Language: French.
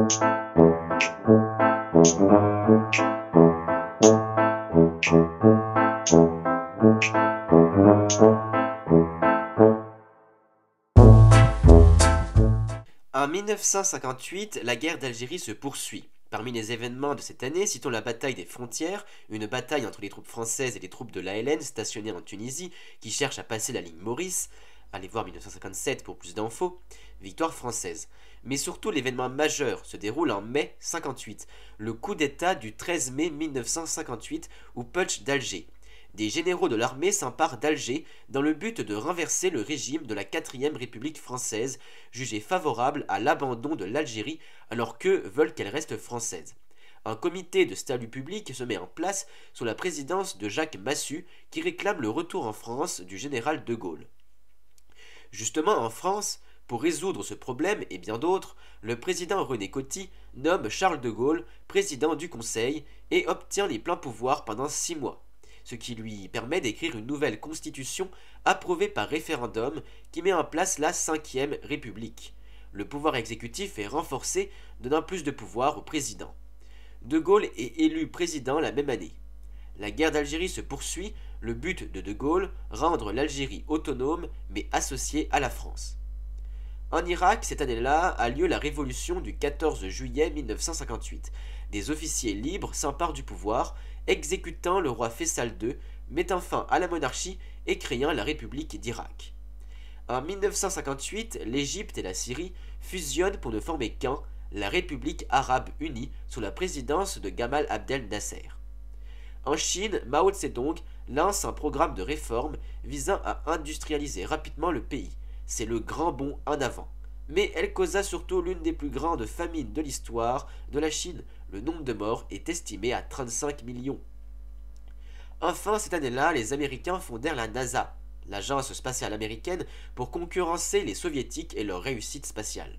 En 1958, la guerre d'Algérie se poursuit. Parmi les événements de cette année, citons la bataille des frontières, une bataille entre les troupes françaises et les troupes de l'ALN stationnées en Tunisie qui cherchent à passer la ligne Maurice. Allez voir 1957 pour plus d'infos. Victoire française. Mais surtout, l'événement majeur se déroule en mai 58, le coup d'État du 13 mai 1958 ou putsch d'Alger. Des généraux de l'armée s'emparent d'Alger dans le but de renverser le régime de la 4ème République française, jugé favorable à l'abandon de l'Algérie alors qu'eux veulent qu'elle reste française. Un comité de salut public se met en place sous la présidence de Jacques Massu qui réclame le retour en France du général de Gaulle. Justement en France, pour résoudre ce problème et bien d'autres, le président René Coty nomme Charles de Gaulle président du Conseil et obtient les pleins pouvoirs pendant 6 mois, ce qui lui permet d'écrire une nouvelle constitution approuvée par référendum qui met en place la 5ème République. Le pouvoir exécutif est renforcé, donnant plus de pouvoir au président. De Gaulle est élu président la même année. La guerre d'Algérie se poursuit, le but de Gaulle, rendre l'Algérie autonome mais associée à la France. En Irak, cette année-là, a lieu la révolution du 14 juillet 1958. Des officiers libres s'emparent du pouvoir, exécutant le roi Faisal II, mettant fin à la monarchie et créant la République d'Irak. En 1958, l'Égypte et la Syrie fusionnent pour ne former qu'un, la République arabe unie, sous la présidence de Gamal Abdel Nasser. En Chine, Mao Tse-tung lance un programme de réforme visant à industrialiser rapidement le pays. C'est le grand bond en avant. Mais elle causa surtout l'une des plus grandes famines de l'histoire de la Chine. Le nombre de morts est estimé à 35 millions. Enfin, cette année-là, les Américains fondèrent la NASA, l'agence spatiale américaine, pour concurrencer les Soviétiques et leur réussite spatiale.